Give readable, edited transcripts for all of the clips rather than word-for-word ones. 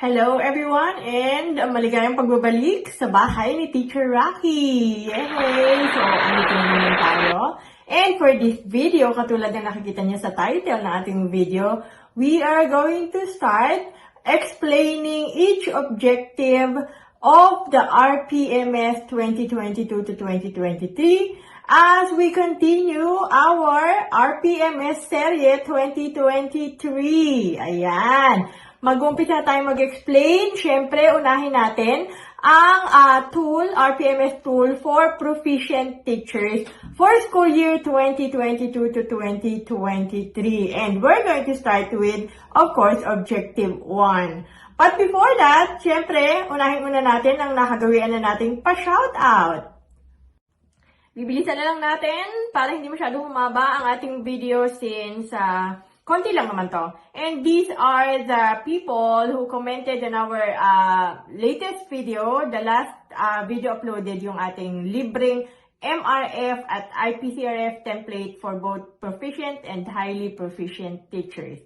Hello everyone and maligayang pagbabalik sa bahay ni Teacher Rocky! Yay! So, andito na naman tayo. And for this video, katulad na nakikita niyo sa title ng ating video, we are going to start explaining each objective of the RPMS 2022 to 2023 as we continue our RPMS series 2023. Ayan! Mag-umpisa tayo mag-explain. Siyempre, unahin natin ang tool, RPMS tool for Proficient Teachers for school year 2022 to 2023. And we're going to start with, of course, Objective 1. But before that, siyempre, unahin muna natin ang nakagawian na nating pa-shoutout. Bibilisan na lang natin para hindi masyadong humaba ang ating video since konti lang naman to. And these are the people who commented on our latest video, the last video uploaded, yung ating libreng MRF at IPCRF template for both proficient and highly proficient teachers.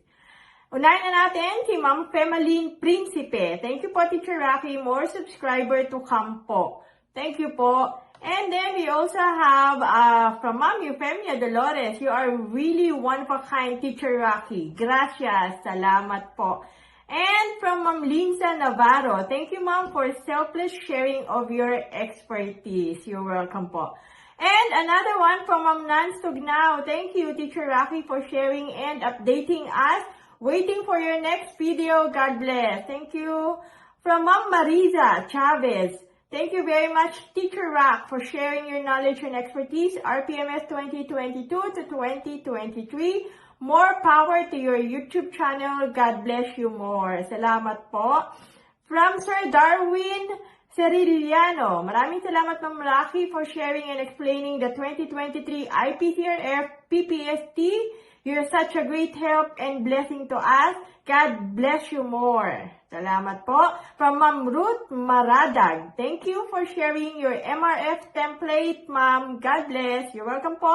Unahin na natin si Ma'am Femaline Principe. Thank you po, Teacher Rocky. More subscriber to come po. Thank you po. And then we also have from Ma'am Eufemia Dolores. You are really one of a kind, Teacher Rocky. Gracias. Salamat po. And from Ma'am Linza Navarro. Thank you, Ma'am, for selfless sharing of your expertise. You're welcome po. And another one from Ma'am Nan Sugnao. Thank you, Teacher Rocky, for sharing and updating us. Waiting for your next video. God bless. Thank you. From Ma'am Mariza Chavez. Thank you very much, Teacher Rock, for sharing your knowledge and expertise. RPMS 2022 to 2023. More power to your YouTube channel. God bless you more. Salamat po. From Sir Darwin Ceriliano. Maraming salamat, Ma'am Rocky, for sharing and explaining the 2023 IPCRF PPST. You're such a great help and blessing to us. God bless you more. Salamat po. From Ma'am Ruth Maradag. Thank you for sharing your MRF template, Ma'am. God bless. You're welcome po.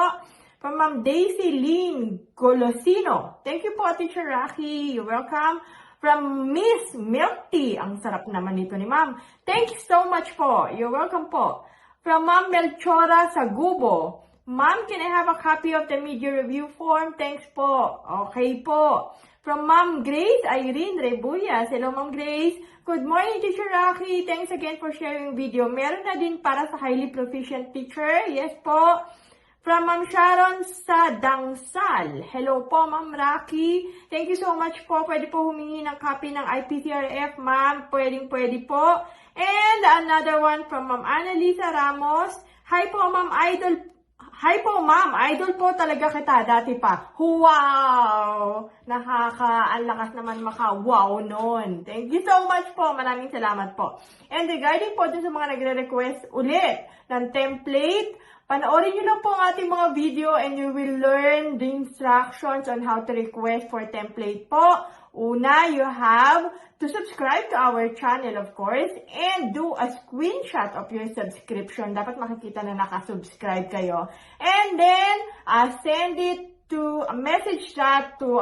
From Ma'am Daisy Lynn Golosino. Thank you po, Teacher Rocky. You're welcome. From Miss Milk Tea. Ang sarap naman nito ni Ma'am. Thank you so much po. You're welcome po. From Ma'am Melchora Sagubo. Ma'am, can I have a copy of the media review form? Thanks po. Okay po. From Ma'am Grace Irene Rebuyas. Hello, Ma'am Grace. Good morning, Teacher Rocky. Thanks again for sharing video. Meron na din para sa highly proficient teacher. Yes po. From Ma'am Sharon Sadangsal. Hello po, Ma'am Rocky. Thank you so much po. Pwede po humingi ng copy ng IPCRF, Ma'am. Pwede po. And another one from Ma'am Annalisa Ramos. Hi po, Ma'am Idol. Hi po, Ma'am. Idol po talaga kita dati pa. Wow! Ang lakas naman maka-wow nun. Thank you so much po. Maraming salamat po. And regarding po dun sa mga nagre-request ulit ng template, panoorin nyo lang po ang ating mga video and you will learn the instructions on how to request for template po. Una, you have to subscribe to our channel, of course, and do a screenshot of your subscription. Dapat makikita na nakasubscribe kayo. And then, send it to message that to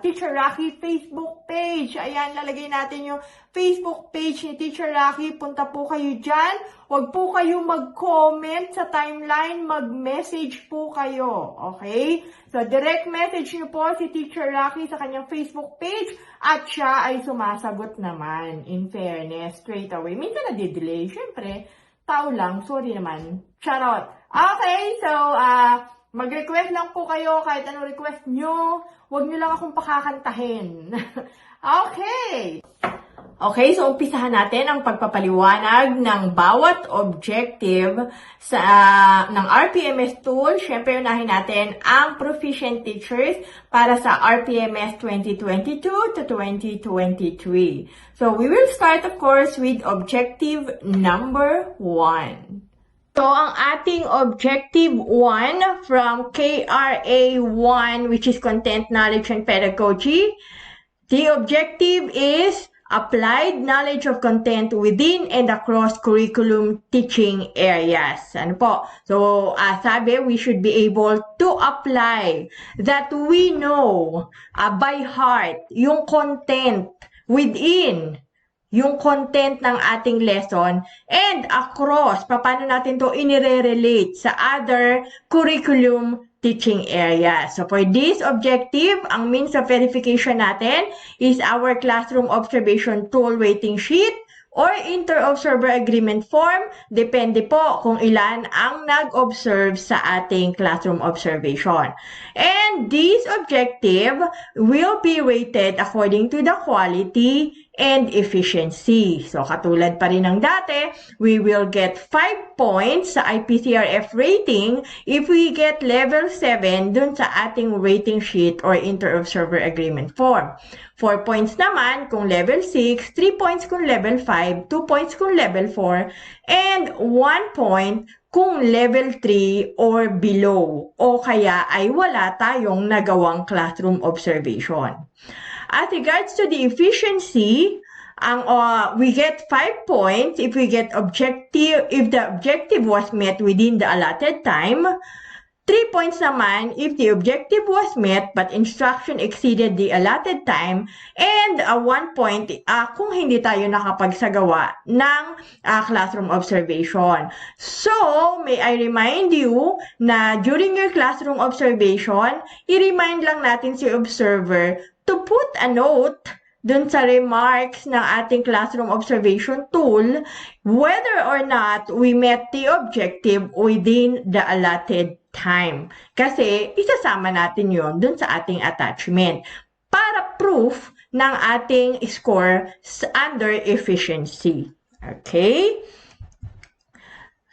Teacher Rocky Facebook page. Ayan, lalagay natin yung Facebook page ni Teacher Rocky. Punta po kayo dyan. Huwag po kayo mag-comment sa timeline. Mag-message po kayo. Okay? So, direct message nyo po si Teacher Rocky sa kanyang Facebook page at siya ay sumasagot naman. In fairness, straight away. Minsan nadi-delay. Siyempre, tao lang. Sorry naman. Charot. Okay, so, mag-request lang po kayo kahit anong request nyo. Huwag nyo lang akong pakakantahin. Okay. Okay, so umpisahan natin ang pagpapaliwanag ng bawat objective ng RPMS tool. Siyempre, unahin natin ang Proficient Teachers para sa RPMS 2022 to 2023. So, we will start, of course, with objective number 1. So, ang ating objective 1 from KRA 1, which is Content, Knowledge, and Pedagogy, the objective is applied knowledge of content within and across curriculum teaching areas. Ano po? So, sabi, we should be able to apply that we know by heart yung content within yung content ng ating lesson, and across, paano natin to inire-relate sa other curriculum teaching area. So for this objective, ang means of verification natin is our classroom observation tool waiting sheet or inter-observer agreement form, depende po kung ilan ang nag-observe sa ating classroom observation. And this objective will be rated according to the quality and efficiency. So, katulad pa rin ng dati, we will get 5 points sa IPCRF rating if we get level 7 dun sa ating rating sheet or inter-observer agreement form. 4 points naman kung level 6, 3 points kung level 5, 2 points kung level 4, and 1 point kung level 3 or below o kaya ay wala tayong nagawang classroom observation. As regards to the efficiency, we get 5 points if the objective was met within the allotted time. 3 points naman if the objective was met but instruction exceeded the allotted time, and 1 point kung hindi tayo nakapagsagawa ng classroom observation. So, may I remind you na during your classroom observation, i-remind lang natin si observer to put a note dun sa remarks ng ating classroom observation tool whether or not we met the objective within the allotted time. Kasi isasama natin yon dun sa ating attachment para proof ng ating score under efficiency. Okay?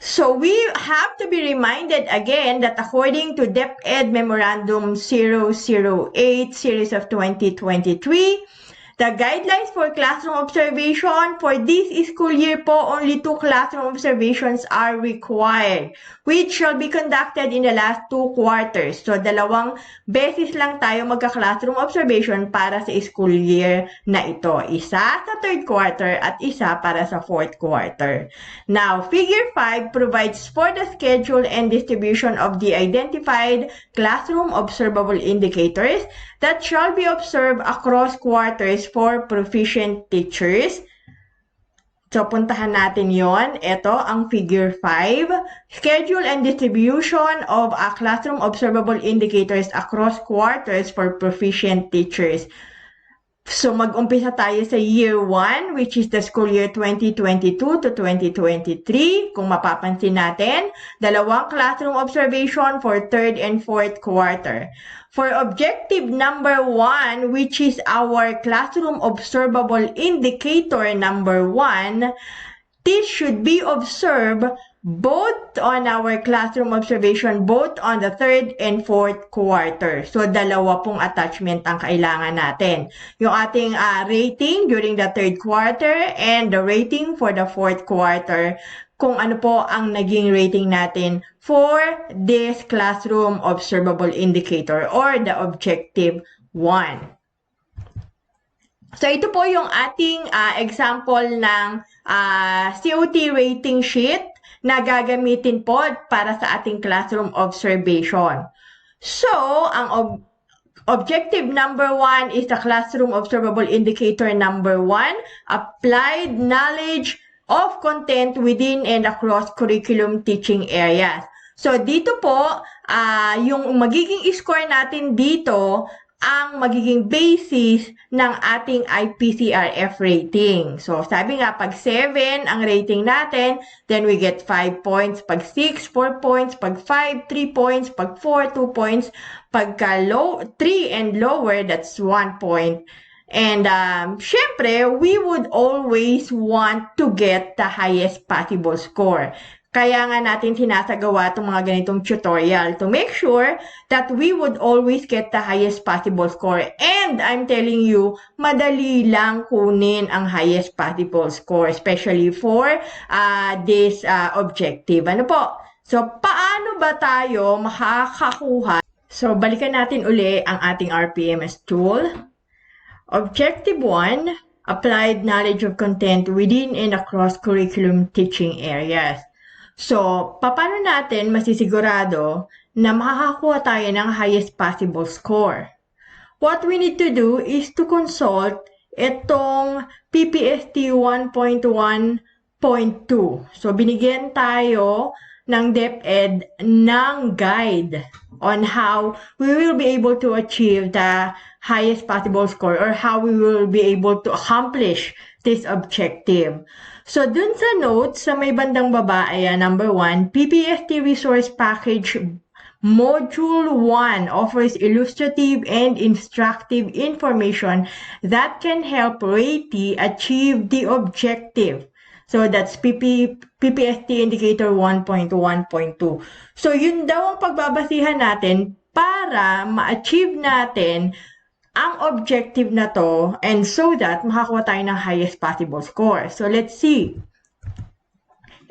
So we have to be reminded again that according to DepEd Memorandum 008 Series of 2023, the guidelines for classroom observation for this school year po, only 2 classroom observations are required, which shall be conducted in the last 2 quarters. So, 2 beses lang tayo magka-classroom observation para sa school year na ito. Isa sa 3rd quarter at isa para sa 4th quarter. Now, Figure 5 provides for the schedule and distribution of the identified classroom observable indicators that shall be observed across quarters for proficient teachers. So, puntahan natin yon. Ito ang Figure 5. Schedule and distribution of classroom observable indicators across quarters for proficient teachers. So, mag-umpisa tayo sa Year 1, which is the school year 2022 to 2023. Kung mapapansin natin, 2 classroom observation for 3rd and 4th quarter. For objective number 1, which is our classroom observable indicator number 1, this should be observed both on our classroom observation, both on the 3rd and 4th quarter. So, 2 pong attachment ang kailangan natin. Yung ating rating during the 3rd quarter and the rating for the 4th quarter. Kung ano po ang naging rating natin for this classroom observable indicator or the objective 1. So, ito po yung ating example ng COT rating sheet na gagamitin po para sa ating classroom observation. So, ang objective number 1 is the classroom observable indicator number 1, applied knowledge of content within and across curriculum teaching areas. So, dito po, yung magiging score natin dito, ang magiging basis ng ating IPCRF rating. So, sabi nga, pag 7 ang rating natin, then we get 5 points. Pag 6, 4 points. Pag 5, 3 points. Pag 4, 2 points. Pagka 3 and lower, that's 1 point. And, syempre, we would always want to get the highest possible score. Kaya nga natin sinasagawa itong mga ganitong tutorial to make sure that we would always get the highest possible score. And I'm telling you, madali lang kunin ang highest possible score, especially for this objective. Ano po? So, paano ba tayo makakakuha? So, balikan natin uli ang ating RPMS tool. Objective 1, applied knowledge of content within and across curriculum teaching areas. So, paano natin masisigurado na makakakuha tayo ng highest possible score? What we need to do is to consult itong PPST 1.1.2. So, binigyan tayo ng DepEd ng guide on how we will be able to achieve the highest possible score or how we will be able to accomplish this objective. So, dun sa notes, sa may bandang baba, ayan, number 1, PPST Resource Package Module 1 offers illustrative and instructive information that can help Rati achieve the objective. So, that's PPST Indicator 1.1.2. So, yun daw ang pagbabasihan natin para ma-achieve natin ang objective na to and so that makakuha tayo ng highest possible score. So, let's see.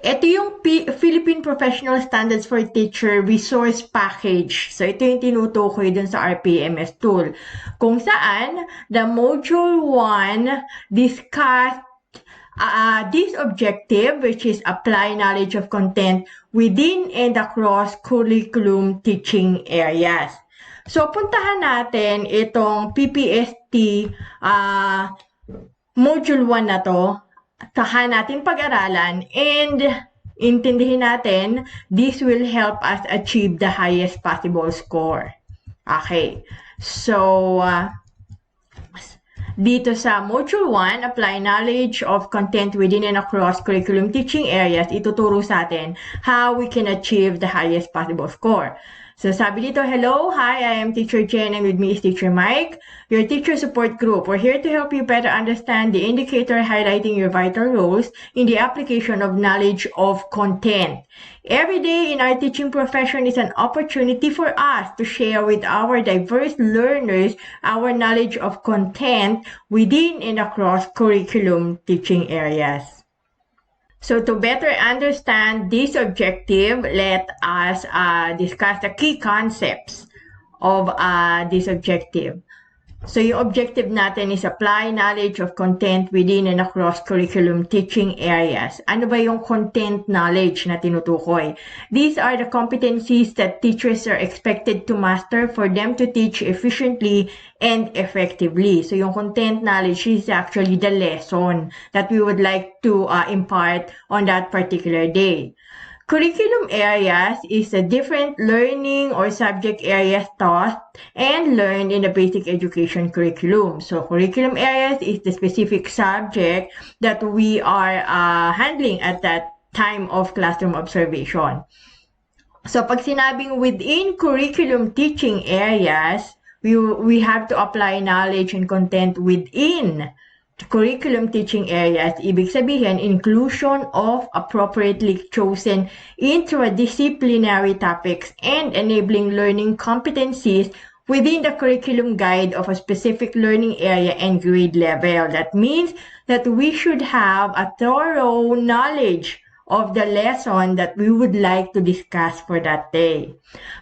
Ito yung Philippine Professional Standards for Teacher Resource Package. So, ito yung tinutukoy dun sa RPMS tool. Kung saan, the Module 1 discussed this objective, which is apply knowledge of content within and across curriculum teaching areas. So, puntahan natin itong PPST Module 1 na to. Saka natin pag-aralan and intindihin natin, this will help us achieve the highest possible score. Okay. So, dito sa Module 1, apply knowledge of content within and across curriculum teaching areas, ituturo sa atin how we can achieve the highest possible score. So, sabi dito, hello, hi, I am Teacher Jen and with me is Teacher Mike, your teacher support group. We're here to help you better understand the indicator highlighting your vital roles in the application of knowledge of content. Every day in our teaching profession is an opportunity for us to share with our diverse learners our knowledge of content within and across curriculum teaching areas. So to better understand this objective, let us discuss the key concepts of this objective. So yung objective natin is apply knowledge of content within and across curriculum teaching areas. Ano ba yung content knowledge na tinutukoy? These are the competencies that teachers are expected to master for them to teach efficiently and effectively. So yung content knowledge is actually the lesson that we would like to impart on that particular day. Curriculum areas is a different learning or subject areas taught and learned in the basic education curriculum. So, curriculum areas is the specific subject that we are handling at that time of classroom observation. So, pag sinabing within curriculum teaching areas, we have to apply knowledge and content within curriculum teaching areas, ibig sabihin, inclusion of appropriately chosen interdisciplinary topics and enabling learning competencies within the curriculum guide of a specific learning area and grade level. That means that we should have a thorough knowledge of the lesson that we would like to discuss for that day.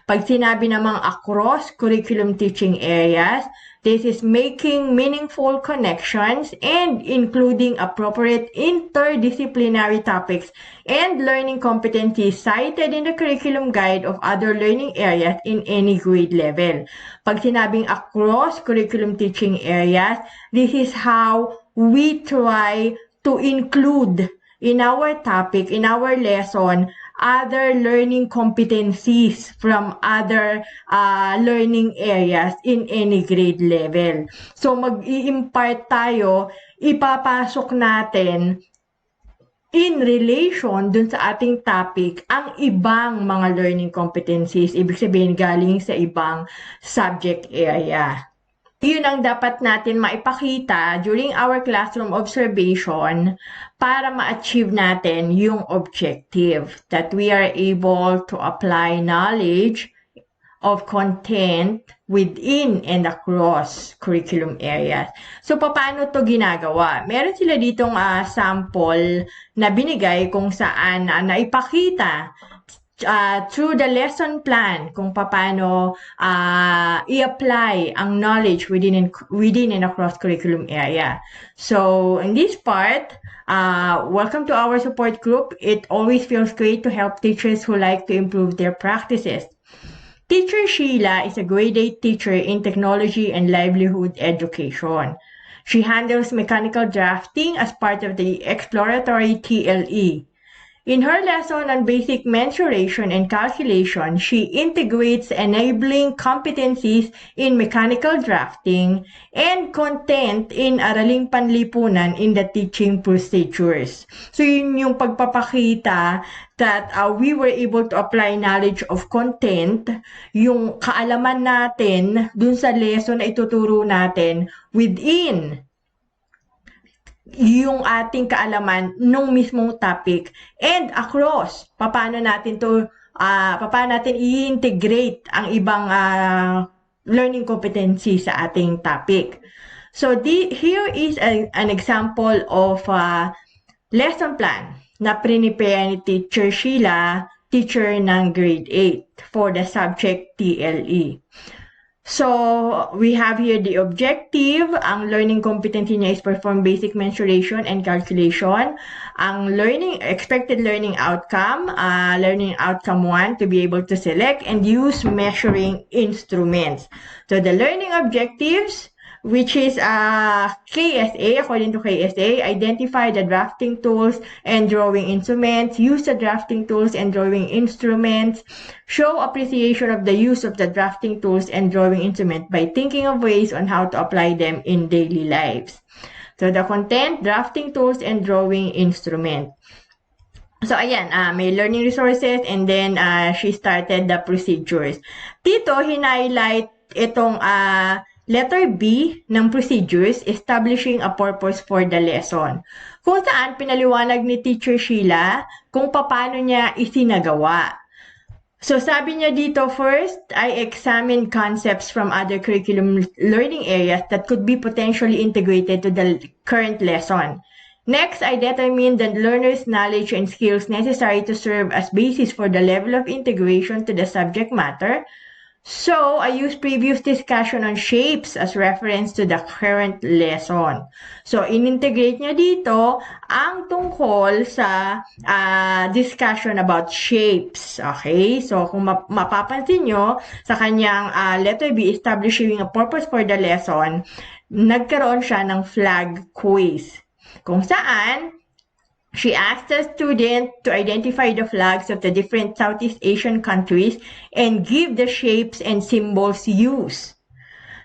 Pag sinabi namang across curriculum teaching areas, this is making meaningful connections and including appropriate interdisciplinary topics and learning competencies cited in the curriculum guide of other learning areas in any grade level. Pag sinabing across curriculum teaching areas, this is how we try to include in our topic, in our lesson, other learning competencies from other learning areas in any grade level. So, mag-i-impart tayo, ipapasok natin in relation dun sa ating topic ang ibang mga learning competencies, ibig sabihin galing sa ibang subject area. Yun ang dapat natin maipakita during our classroom observation para ma-achieve natin yung objective that we are able to apply knowledge of content within and across curriculum areas. So, paano to ginagawa? Meron sila ditong sample na binigay kung saan naipakita through the lesson plan kung paano i-apply ang knowledge within and across curriculum area. So, in this part, welcome to our support group. It always feels great to help teachers who like to improve their practices. Teacher Sheila is a grade 8 teacher in technology and livelihood education. She handles mechanical drafting as part of the exploratory TLE. In her lesson on basic mensuration and calculation, she integrates enabling competencies in mechanical drafting and content in Araling Panlipunan in the teaching procedures. So yun yung pagpapakita that we were able to apply knowledge of content, yung kaalaman natin dun sa lesson na ituturo natin within yung ating kaalaman nung mismong topic and across paano natin i-integrate ang ibang learning competency sa ating topic. So here is an example of lesson plan na prepare ni Teacher Sheila, teacher ng grade 8 for the subject TLE. So, we have here the objective. Ang learning competency niya is perform basic mensuration and calculation. Ang expected learning outcome 1, to be able to select and use measuring instruments. So, the learning objectives, which is KSA, according to KSA, identify the drafting tools and drawing instruments, use the drafting tools and drawing instruments, show appreciation of the use of the drafting tools and drawing instrument by thinking of ways on how to apply them in daily lives. So the content, drafting tools and drawing instrument. So ayan, may learning resources and then she started the procedures. Dito, hinighlight itong letter B ng procedures, establishing a purpose for the lesson. Kung saan pinaliwanag ni Teacher Sheila kung paano niya isinagawa. So sabi niya dito, first, I examine concepts from other curriculum learning areas that could be potentially integrated to the current lesson. Next, I determine the learner's knowledge and skills necessary to serve as basis for the level of integration to the subject matter. So, I use previous discussion on shapes as reference to the current lesson. So, in-integrate niya dito ang tungkol sa discussion about shapes. Okay? So, kung mapapansin nyo, sa kanyang letter B, establishing a purpose for the lesson, nagkaroon siya ng flag quiz. Kung saan, she asked the student to identify the flags of the different Southeast Asian countries and give the shapes and symbols used.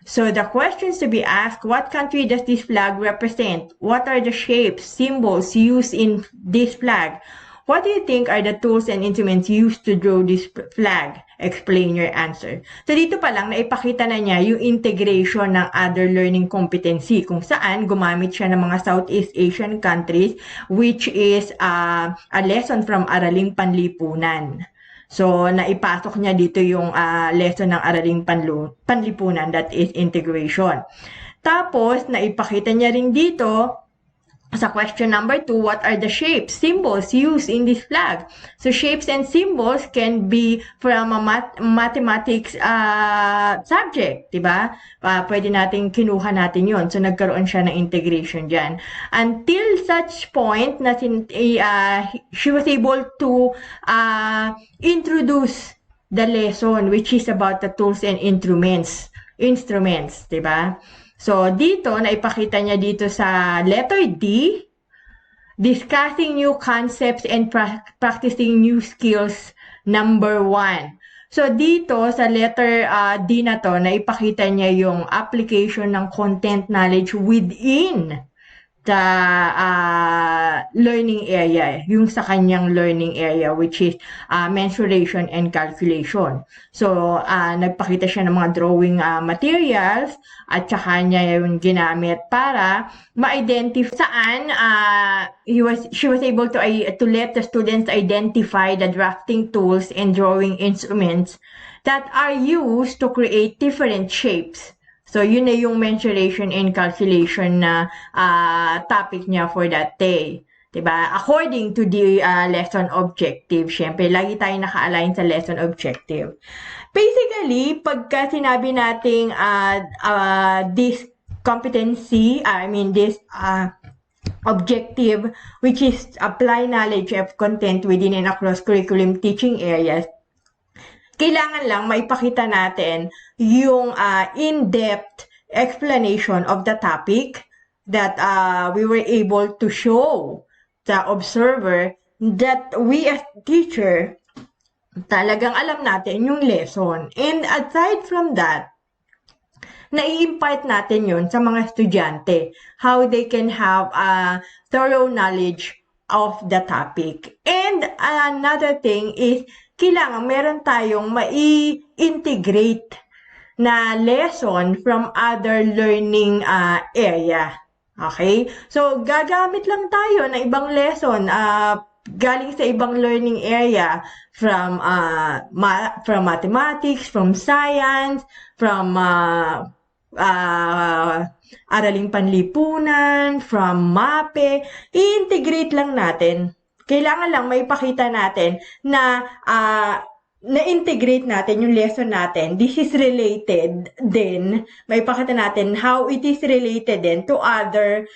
So the questions to be asked, what country does this flag represent? What are the shapes, symbols used in this flag? What do you think are the tools and instruments used to draw this flag? Explain your answer. So dito pa lang, naipakita na niya yung integration ng other learning competency kung saan gumamit siya ng mga Southeast Asian countries, which is a lesson from Araling Panlipunan. So, naipasok niya dito yung lesson ng Araling Panlipunan, that is integration. Tapos, naipakita niya rin dito sa question number 2, what are the shapes, symbols used in this flag? So, shapes and symbols can be from a mathematics subject, diba? Pwede natin kinuha natin yon. So, nagkaroon siya ng integration dyan. Until such point na she was able to introduce the lesson, which is about the tools and instruments, diba? So, dito, naipakita niya dito sa letter D, discussing new concepts and practicing new skills, number 1. So, dito, sa letter D na to, naipakita niya yung application ng content knowledge within the learning area, yung sa kanyang learning area, which is mensuration and calculation. So, nagpakita siya ng mga drawing materials at saka niya yung ginamit para ma-identify saan she was able to let the students identify the drafting tools and drawing instruments that are used to create different shapes. So, yun na yung mensuration and calculation na topic niya for that day. Diba? According to the lesson objective. Siyempre, lagi tayo naka-align sa lesson objective. Basically, pagka sinabi nating this competency, this objective, which is apply knowledge of content within and across curriculum teaching areas, kailangan lang maipakita natin yung in-depth explanation of the topic that we were able to show the observer that we as teacher, talagang alam natin yung lesson. And aside from that, nai-impart natin yun sa mga estudyante, how they can have a thorough knowledge of the topic. And another thing is, kailangan meron tayong mai-integrate na lesson from other learning area. Okay? So, gagamit lang tayo ng ibang lesson galing sa ibang learning area from mathematics, from science, from araling panlipunan, from MAPE, i-integrate lang natin. Kailangan lang may pakita natin na na-integrate natin yung lesson natin. This is related then, may pakita natin how it is related then to other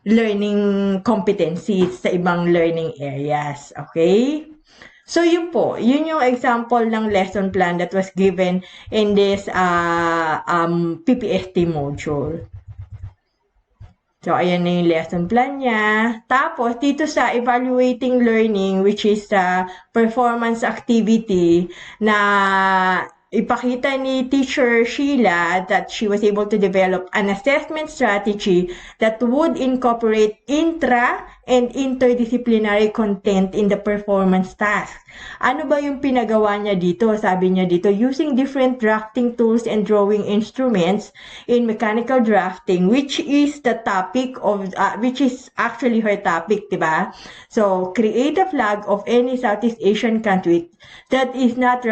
learning competencies sa ibang learning areas. Okay? So, yun po. Yun yung example ng lesson plan that was given in this PPST module. So, ayan na yung lesson plan niya. Tapos, dito sa evaluating learning, which is performance activity, na ipakita ni Teacher Sheila that she was able to develop an assessment strategy that would incorporate intra and interdisciplinary content in the performance task. Ano ba yung pinagawa niya dito? Sabi niya dito, using different drafting tools and drawing instruments in mechanical drafting, which is the topic of, which is actually her topic, diba? So, create a flag of any Southeast Asian country that is not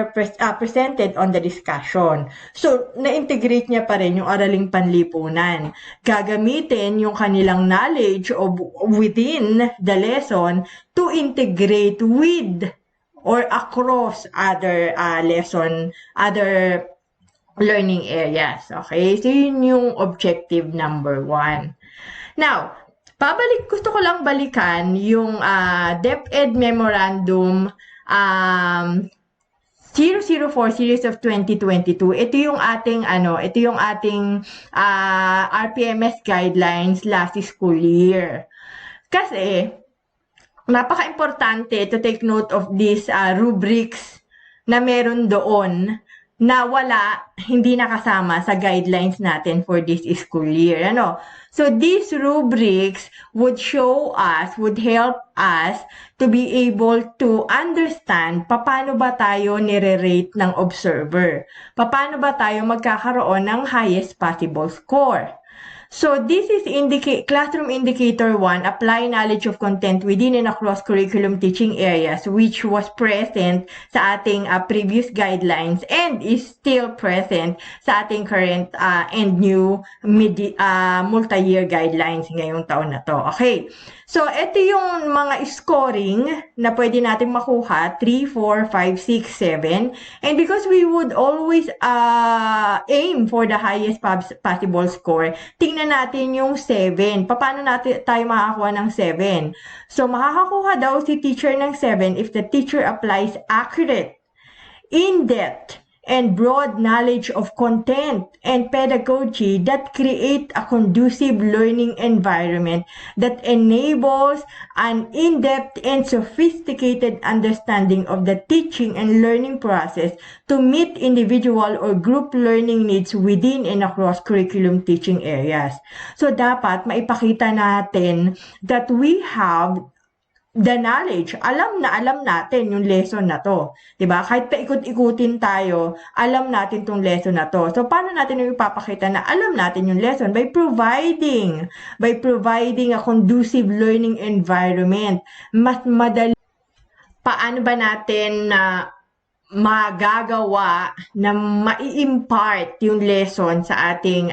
presented on the discussion. So, na-integrate niya pa rin yung araling panlipunan. Gagamitin yung kanilang knowledge of within the lesson to integrate with or across other other learning areas. Okay? So, yun yung objective number 1. Now, gusto ko lang balikan yung DepEd Memorandum 004 Series of 2022. Ito yung ating RPMS guidelines last school year. Kasi napaka-importante to take note of these rubrics na meron doon na hindi nakasama sa guidelines natin for this school year. So, these rubrics would help us to be able to understand paano ba tayo nire-rate ng observer. Paano ba tayo magkakaroon ng highest possible score. So, this is Classroom Indicator 1, apply knowledge of content within and across curriculum teaching areas, which was present sa ating previous guidelines and is still present sa ating current and new multi-year guidelines ngayong taon na to. Okay. So, ito yung mga scoring na pwede natin makuha, 3, 4, 5, 6, 7. And because we would always aim for the highest possible score, tingnan natin yung 7. Paano natin tayo makakakuha ng 7? So, makakakuha daw si teacher ng 7 if the teacher applies accurate, in-depth, and broad knowledge of content and pedagogy that create a conducive learning environment that enables an in-depth and sophisticated understanding of the teaching and learning process to meet individual or group learning needs within and across curriculum teaching areas. So, dapat maipakita natin that we have the knowledge, alam natin yung lesson na to. Diba? Kahit paikot-ikutin tayo, alam natin tong lesson na to. So, paano natin yung ipapakita na alam natin yung lesson? By providing a conducive learning environment. Mas madali. Paano ba natin magagawa na mai-impart yung lesson sa ating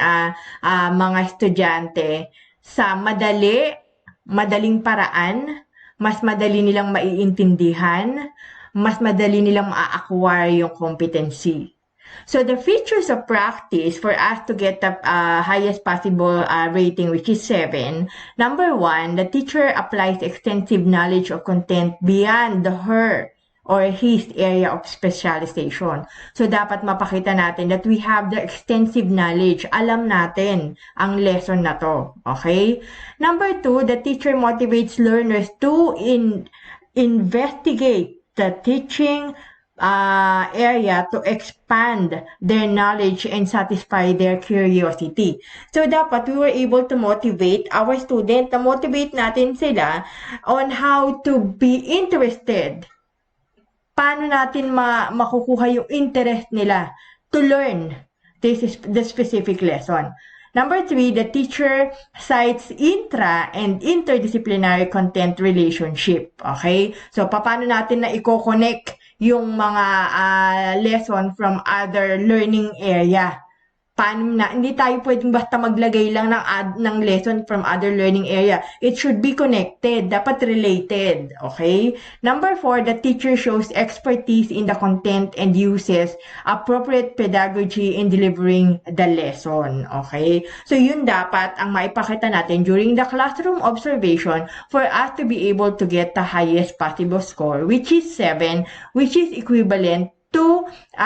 mga estudyante sa madaling paraan, mas madali nilang maiintindihan, mas madali nilang ma-acquire yung competency. So, the features of practice for us to get the highest possible rating, which is 7. Number 1, the teacher applies extensive knowledge of content beyond her or his area of specialization. So, dapat mapakita natin that we have the extensive knowledge. Alam natin ang lesson na to. Okay? Number 2, the teacher motivates learners to investigate the teaching area to expand their knowledge and satisfy their curiosity. So, dapat we were able to motivate our student, motivate natin sila on how to be interested. Paano natin makukuha yung interest nila to learn the specific lesson. Number 3, the teacher cites intra and interdisciplinary content relationship. Okay? So, paano natin na i-connect yung mga lesson from other learning area? Paano na, hindi tayo pwedeng basta maglagay lang ng lesson from other learning area. It should be connected. Dapat related. Okay? Number 4, the teacher shows expertise in the content and uses appropriate pedagogy in delivering the lesson. Okay? So, yun dapat ang maipakita natin during the classroom observation for us to be able to get the highest possible score, which is 7, which is equivalent to 5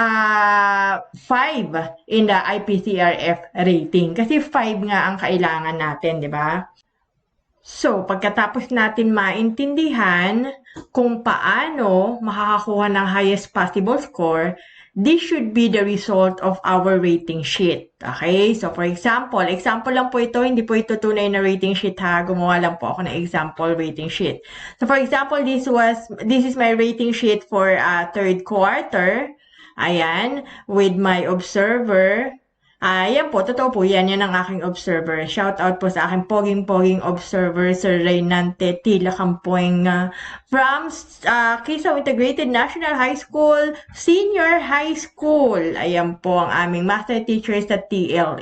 in the IPCRF rating. Kasi 5 nga ang kailangan natin, di ba? So, pagkatapos natin maintindihan kung paano makakakuha ng highest possible score, this should be the result of our rating sheet. Okay? So, for example lang po ito, hindi po ito tunay na rating sheet ha. Gumawa lang po ako ng example rating sheet. So, for example, this is my rating sheet for third quarter. Ayan, with my observer. Yan po, totoo po, yan ang aking observer. Shout out po sa aking poging observer, Sir Reynante Tila Campoing from Quezon Integrated National High School, Senior High School. Ayan po ang aming master teachers at TBL.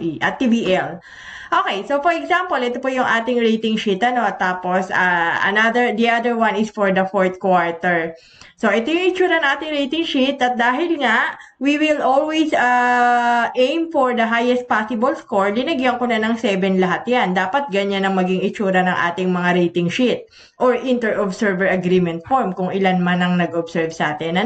Okay, so for example, ito po yung ating rating sheet, tapos the other one is for the fourth quarter. So, ito yung itsura nating rating sheet at dahil nga, we will always aim for the highest possible score, linagyan ko na ng 7 lahat yan. Dapat ganyan ang maging itsura ng ating mga rating sheet or inter-observer agreement form kung ilan man ang nag-observe sa atin.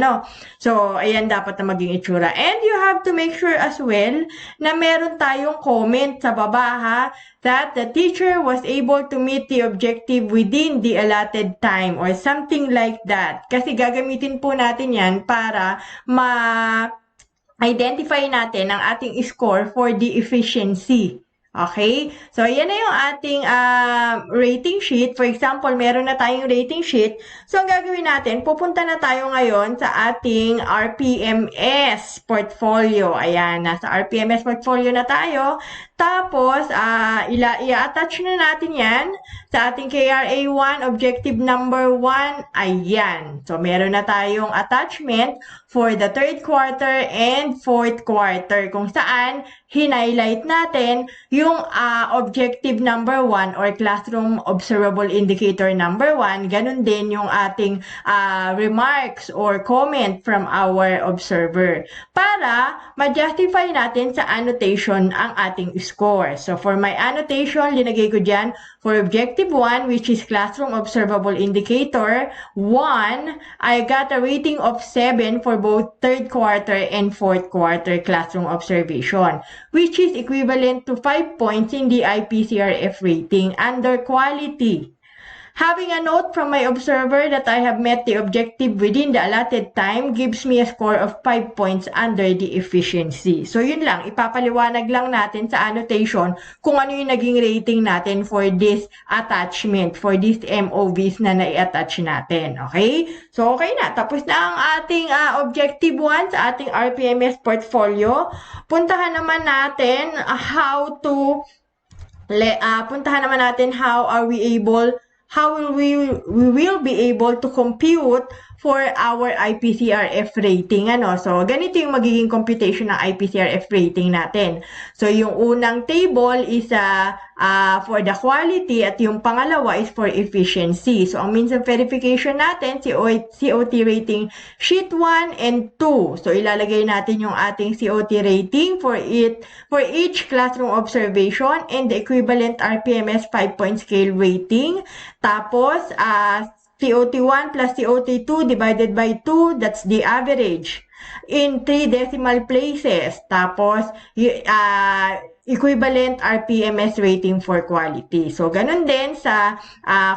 So, ayan dapat na maging itsura. And you have to make sure as well na meron tayong comment sa baba ha, that the teacher was able to meet the objective within the allotted time or something like that. Kasi gagamitin po natin yan para ma-identify natin ang ating score for the efficiency. Okay? So, ayan na yung ating rating sheet. For example, meron na tayong rating sheet. So, ang gagawin natin, pupunta na tayo ngayon sa ating RPMS portfolio. Ayan, nasa RPMS portfolio na tayo. Tapos, i-attach na natin yan sa ating KRA1, objective number 1. Ayan. So, meron na tayong attachment for the third quarter and fourth quarter kung saan hinighlight natin yung objective number 1 or classroom observable indicator number 1. Ganun din yung ating remarks or comment from our observer para ma-justify natin sa annotation ang ating score. So, for my annotation, linagay ko dyan for objective 1, which is classroom observable indicator 1, I got a rating of 7 for both third quarter and fourth quarter classroom observation, which is equivalent to 5 points in the IPCRF rating under quality. Having a note from my observer that I have met the objective within the allotted time gives me a score of 5 points under the efficiency. So, yun lang. Ipapaliwanag lang natin sa annotation kung ano yung naging rating natin for this attachment, for these MOVs na nai-attach natin. Okay? So, okay na. Tapos na ang ating objective 1 sa ating RPMS portfolio. Puntahan naman natin how we will be able to compute for our IPCRF rating. So, ganito yung magiging computation ng IPCRF rating natin. So, yung unang table is for the quality at yung pangalawa is for efficiency. So, ang means of verification natin, COT rating sheet 1 and 2. So, ilalagay natin yung ating COT rating for each classroom observation and the equivalent RPMS 5-point scale rating. Tapos, COT1 plus COT2 divided by 2, that's the average. In 3 decimal places. Tapos, equivalent RPMS rating for quality. So, ganun din sa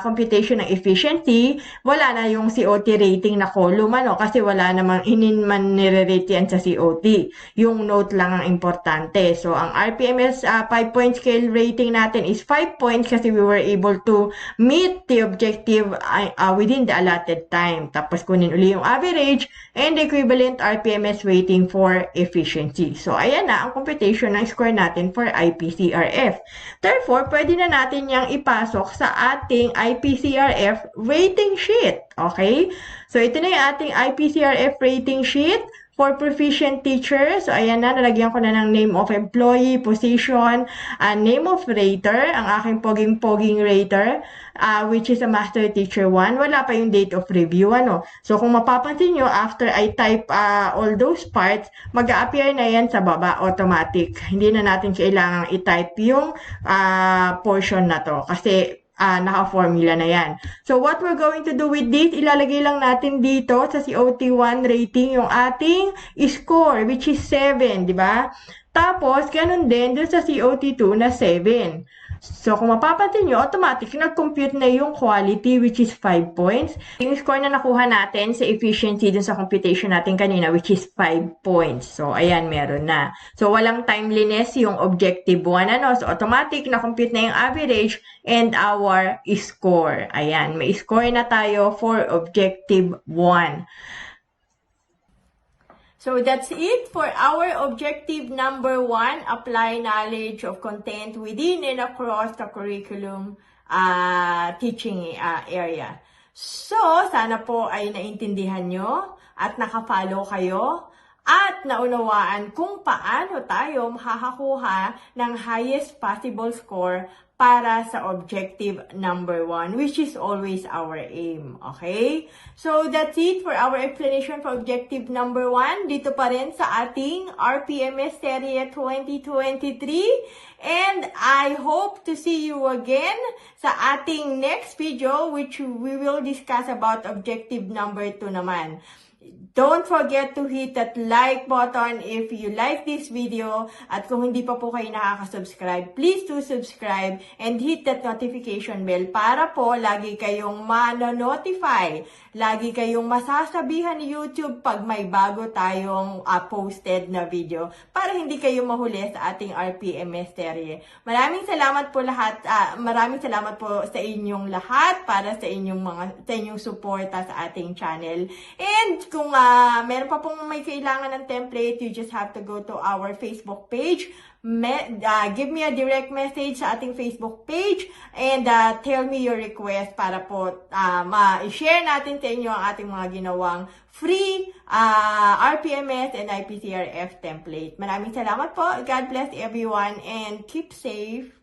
computation ng efficiency, wala na yung COT rating na column, kasi wala namang man nire-rate yan sa COT. Yung note lang ang importante. So, ang RPMS 5-point scale rating natin is 5 points kasi we were able to meet the objective within the allotted time. Tapos, kunin uli yung average and equivalent RPMS rating for efficiency. So, ayan na ang computation ng score natin for IPCRF. Therefore, pwede na natin yang ipasok sa ating IPCRF rating sheet. Okay? So, ito na yung ating IPCRF rating sheet for Proficient Teachers. So, ayan na, nalagyan ko na ng name of employee, position, name of rater, ang aking poging-poging rater, which is a Master Teacher 1. Wala pa yung date of review, So, kung mapapansin nyo, after I type all those parts, mag-a-appear na yan sa baba, automatic. Hindi na natin kailangang i-type yung portion na to. Kasi, naka-formula na yan. So, what we're going to do with this, ilalagay lang natin dito sa COT1 rating yung ating score, which is 7, di ba? Tapos, ganun din dun sa COT2 na 7. So, kung mapapansin nyo, automatic, nag-compute na yung quality, which is 5 points. Yung score na nakuha natin sa efficiency dun sa computation natin kanina, which is 5 points. So, ayan, meron na. So, walang timeliness yung objective 1, So, automatic, na-compute na yung average and our score. Ayan, may score na tayo for objective 1. So that's it for our objective number 1, apply knowledge of content within and across the curriculum teaching area. So, sana po ay naintindihan nyo at nakafollow kayo at naunawaan kung paano tayo makakakuha ng highest possible score para sa objective number 1, which is always our aim. Okay? So, that's it for our explanation for objective number 1. Dito pa rin sa ating RPMS Serie 2023. And I hope to see you again sa ating next video, which we will discuss about objective number 2 naman. Don't forget to hit that like button if you like this video. At kung hindi pa po kayo nakaka-subscribe, please do subscribe and hit that notification bell para po lagi kayong mano-notify. Lagi kayong masasabihan ni YouTube pag may bago tayong posted na video para hindi kayo mahuli sa ating RPMS serye. Maraming salamat po sa inyong lahat para sa inyong suporta sa ating channel. And kung meron pa pong may kailangan ng template, you just have to go to our Facebook page. Give me a direct message sa ating Facebook page and tell me your request para po ma-share natin sa inyo ang ating mga ginawang free RPMS and IPCRF template. Maraming salamat po. God bless everyone and keep safe.